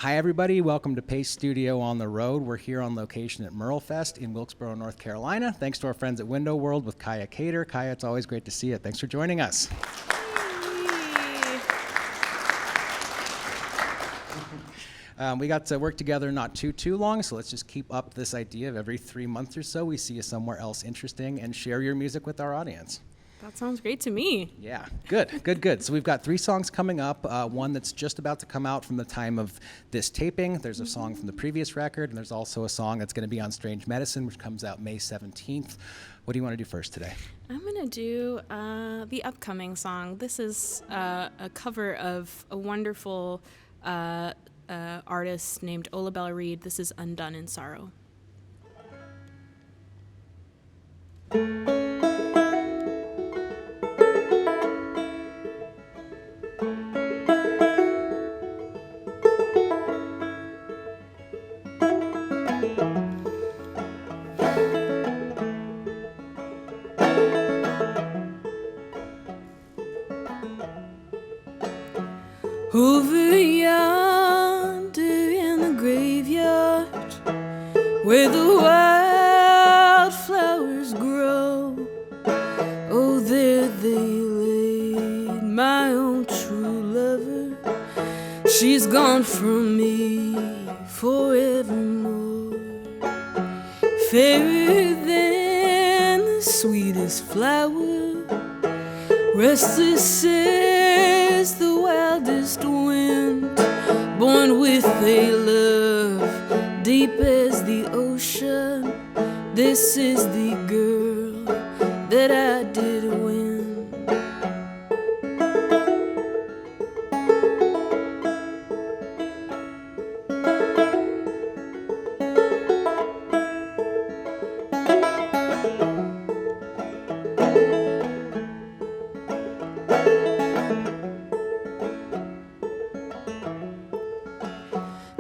Hi, everybody. Welcome to Pace Studio on the Road. We're here on location at MerleFest in Wilkesboro, North Carolina. Thanks to our friends at Window World with Kaia Cater. Kaia, it's always great to see you. Thanks for joining us. We got to work together not too long, so let's just keep up this idea of every 3 months or so we see you somewhere else interesting and share your music with our audience. That sounds great to me. Yeah, good. So we've got 3 songs coming up, one that's just about to come out from the time of this taping. There's a song from the previous record, and there's also a song that's going to be on Strange Medicine, which comes out May 17th. What do you want to do first today? I'm going to do the upcoming song. This is a cover of a wonderful artist named Olabella Reed. This is Undone in Sorrow. Over yonder in the graveyard, where the wildflowers grow, oh, there they laid my own true lover. She's gone from me forevermore. Fairer than the sweetest flower, restless as the wildest wind, born with a love deep as the ocean. This is the girl that I did win.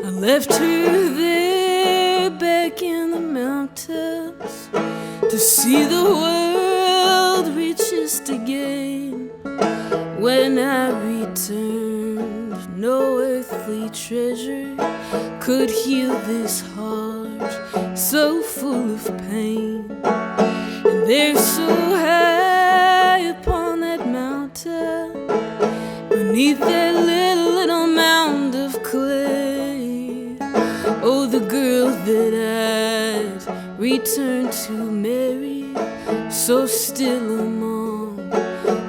I left her there back in the mountains to see the world richest again. When I returned, no earthly treasure could heal this heart so full of pain. And there so high upon that mountain, beneath that little mound of clay, oh, the girl that I'd returned to marry, so still among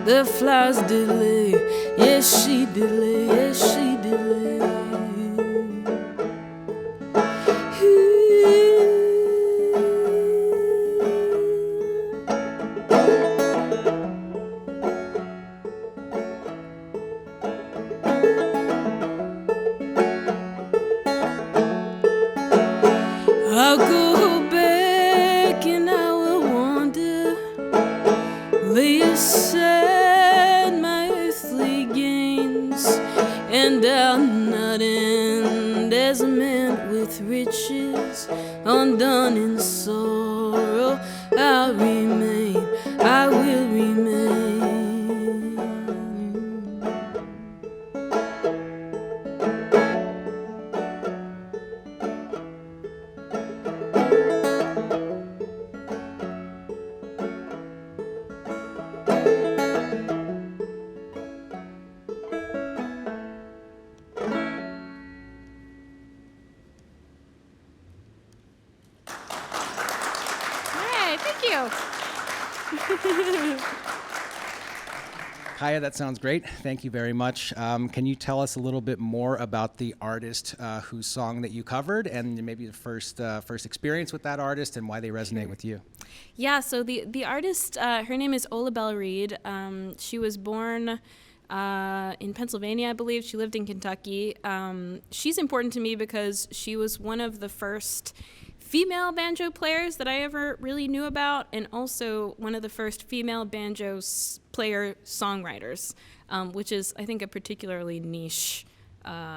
the flowers did lay. Yes, she did lay, yes, she did lay. I'll go back and I will wander, lay aside my earthly gains, and I'll not end as a man with riches, undone in sorrow. I'll remain, I will remain. Kaia, that sounds great. Thank you very much. Can you tell us a little bit more about the artist whose song that you covered, and maybe the first experience with that artist and why they resonate with you? Yeah, so the artist, her name is Olabella Reed. She was born in Pennsylvania, I believe. She lived in Kentucky. She's important to me because she was one of the first female banjo players that I ever really knew about, and also one of the first female banjo player songwriters, which is, I think, a particularly niche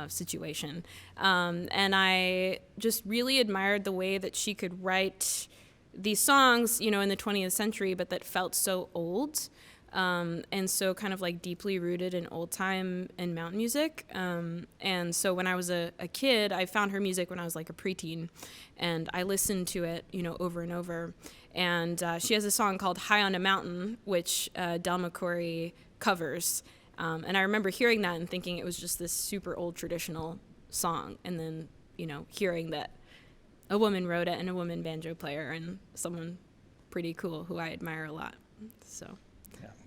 situation. And I just really admired the way that she could write these songs, you know, in the 20th century, but that felt so old. And so kind of like deeply rooted in old time and mountain music. And so when I was a kid, I found her music when I was like a preteen, and I listened to it, over and over. And she has a song called High on a Mountain, which Del McCoury covers. And I remember hearing that and thinking it was just this super old traditional song. And then, hearing that a woman wrote it and a woman banjo player and someone pretty cool who I admire a lot. So.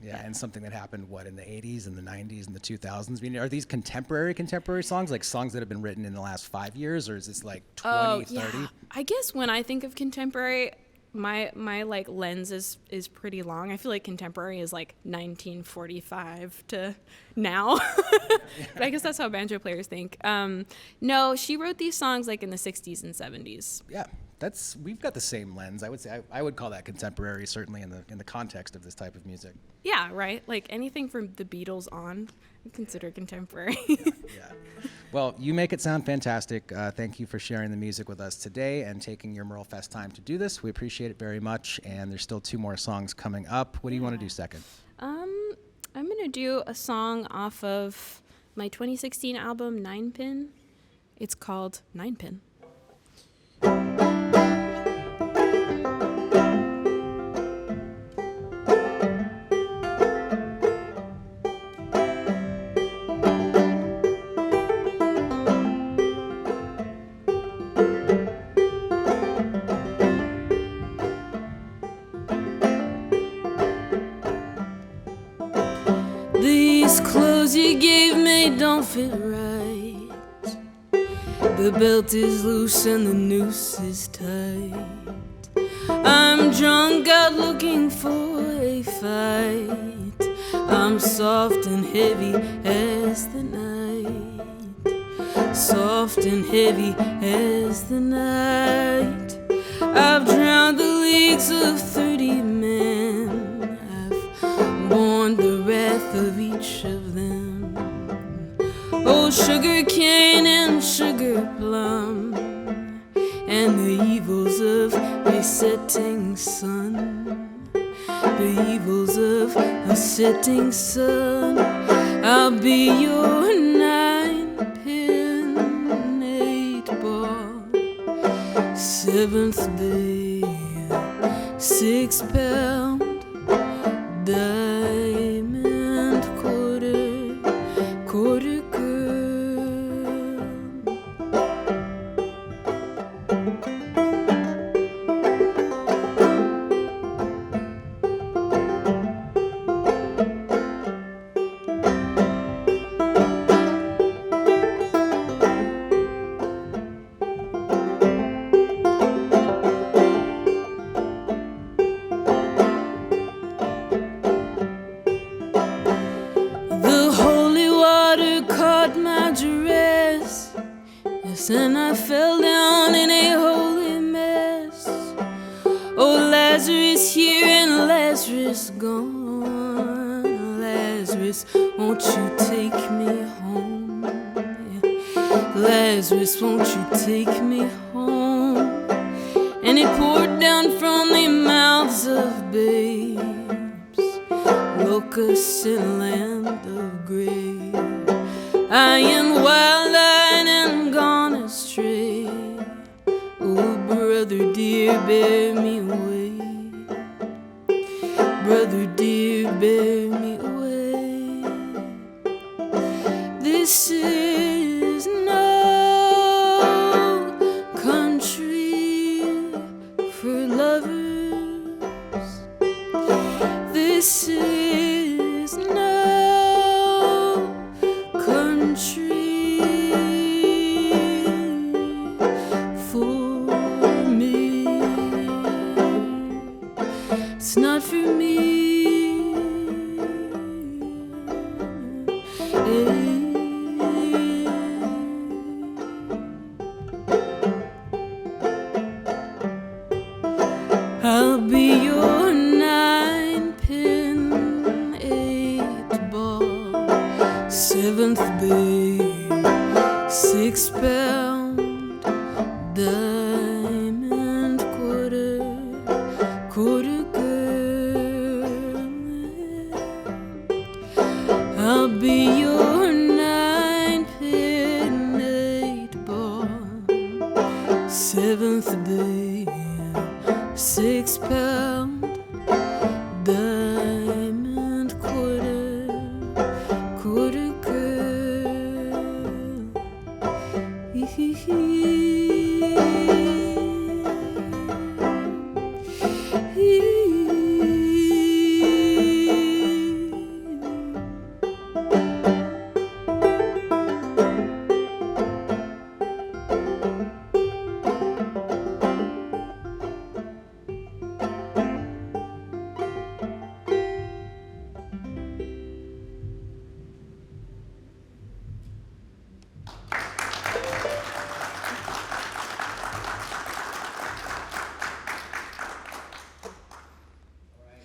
Yeah, and something that happened, in the 80s and the 90s and the 2000s? I mean, are these contemporary songs, like songs that have been written in the last 5 years, or is this like 20, 30? Yeah. I guess when I think of contemporary, my like lens is pretty long. I feel like contemporary is like 1945 to now. But I guess that's how banjo players think. No, she wrote these songs like in the 60s and 70s. Yeah. We've got the same lens. I would say I would call that contemporary, certainly in the context of this type of music. Yeah, right. Like anything from the Beatles on, I consider contemporary. Yeah. Well, you make it sound fantastic. Thank you for sharing the music with us today and taking your MerleFest time to do this. We appreciate it very much. And there's still 2 more songs coming up. What do you want to do second? I'm gonna do a song off of my 2016 album 9 Pin. It's called 9 Pin. These clothes you gave me don't fit right. The belt is loose and the noose is tight. I'm drunk out looking for a fight. I'm soft and heavy as the night. Soft and heavy as the night. I've drowned the leagues of 30 men. I've borne the wrath of each of them. Oh, sugar cane and sugar plum, and the evils of a setting sun. The evils of a setting sun. I'll be your 9-pin 8-ball, 7th day, 6-pound diamond quarter girl. And I fell down in a holy mess. Oh, Lazarus here and Lazarus gone. Lazarus, won't you take me home? Yeah. Lazarus, won't you take me home? And it poured down from the mouths of babes, locusts in land of grave. I am wild-eyed and gone astray. Oh, brother dear, bear me away. Brother dear, bear me away. This is no country for lovers. This is no country for me. Seventh Bay, 6-pound diamond quarter girl.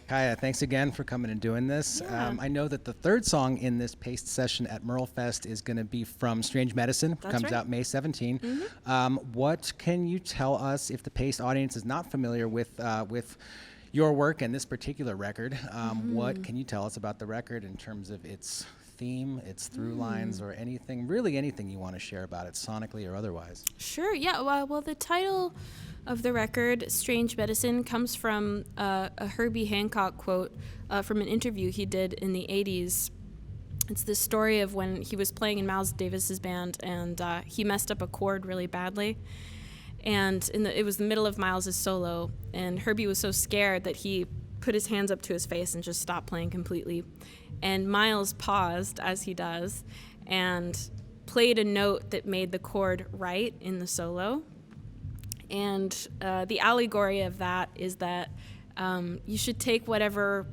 Kaia, thanks again for coming and doing this. Yeah. I know that the third song in this Paste session at MerleFest is going to be from Strange Medicine. That's Comes right. out May 17. What can you tell us if the Paste audience is not familiar with your work and this particular record? What can you tell us about the record in terms of its theme, its through lines, or anything, really anything you want to share about it, sonically or otherwise? Sure, yeah. Well, the title of the record, Strange Medicine, comes from a Herbie Hancock quote from an interview he did in the 80s. It's the story of when he was playing in Miles Davis's band, and he messed up a chord really badly. And it was the middle of Miles's solo, and Herbie was so scared that he put his hands up to his face and just stopped playing completely. And Miles paused, as he does, and played a note that made the chord right in the solo. And the allegory of that is that you should take whatever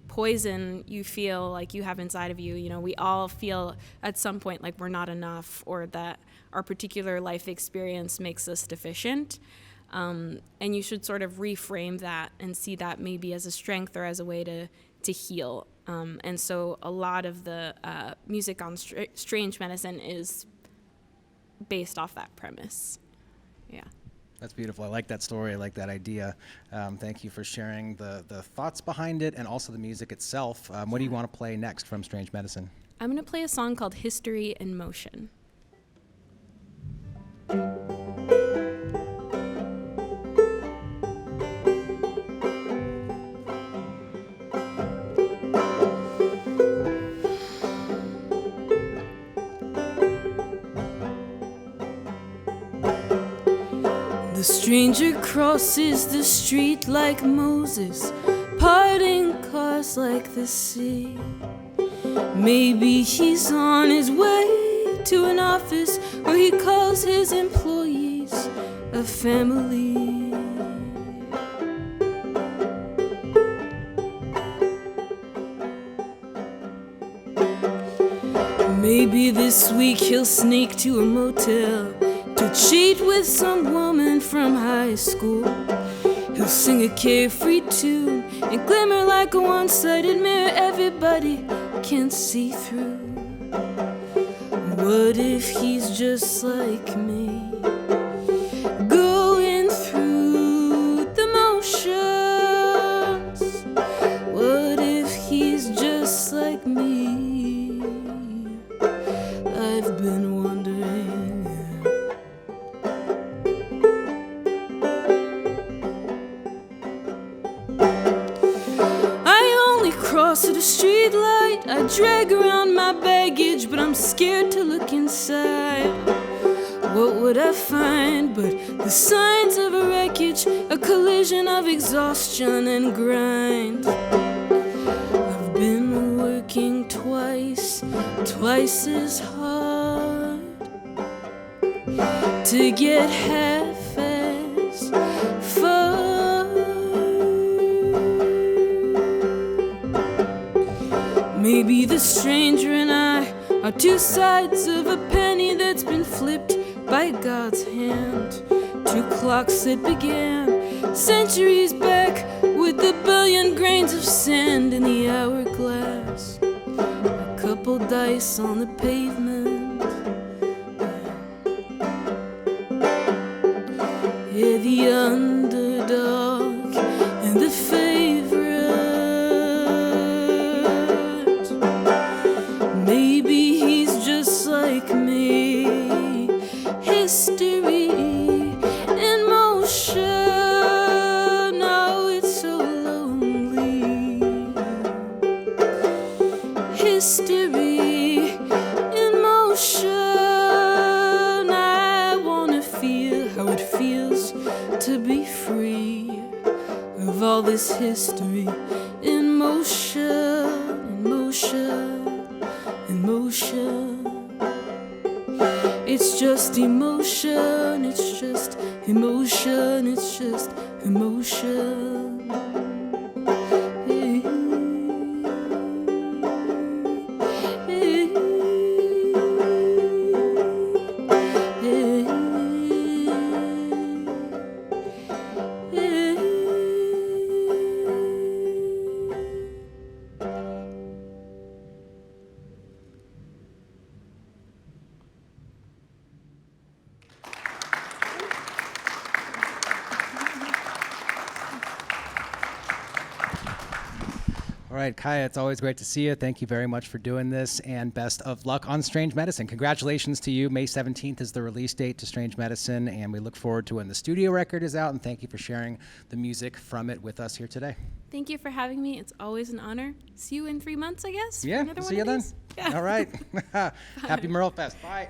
poison you feel like you have inside of you. You know, we all feel at some point like we're not enough, or that our particular life experience makes us deficient. And you should sort of reframe that and see that maybe as a strength or as a way to heal. And so a lot of the music on Strange Medicine is based off that premise. Yeah. That's beautiful. I like that story. I like that idea. Thank you for sharing the thoughts behind it and also the music itself. What do you want to play next from Strange Medicine? I'm going to play a song called History in Motion. The stranger crosses the street like Moses, parting cars like the sea. Maybe he's on his way to an office where he calls his employees a family. Maybe this week he'll sneak to a motel to cheat with some woman from high school. He'll sing a carefree tune and glimmer like a one-sided mirror everybody can see through. What if he's just like me, going through the motions? What if he's just like me? I've been wondering. Cross the street light, I drag around my baggage, but I'm scared to look inside. What would I find but the signs of a wreckage, a collision of exhaustion and grind? I've been working twice as hard to get half as far. Maybe the stranger and I are two sides of a penny that's been flipped by God's hand. Two clocks that began centuries back with a billion grains of sand in the hourglass. A couple dice on the pavement. Yeah, the underdog and the favorite. Maybe he's just like me. History this history in motion, in motion, in motion. It's just emotion, it's just emotion, it's just emotion. All right, Kaia, it's always great to see you. Thank you very much for doing this, and best of luck on Strange Medicine. Congratulations to you. May 17th is the release date to Strange Medicine, and we look forward to when the studio record is out, and thank you for sharing the music from it with us here today. Thank you for having me. It's always an honor. See you in 3 months, I guess. Yeah, for another see one you of then. these. Yeah. All right. Happy MerleFest. Bye.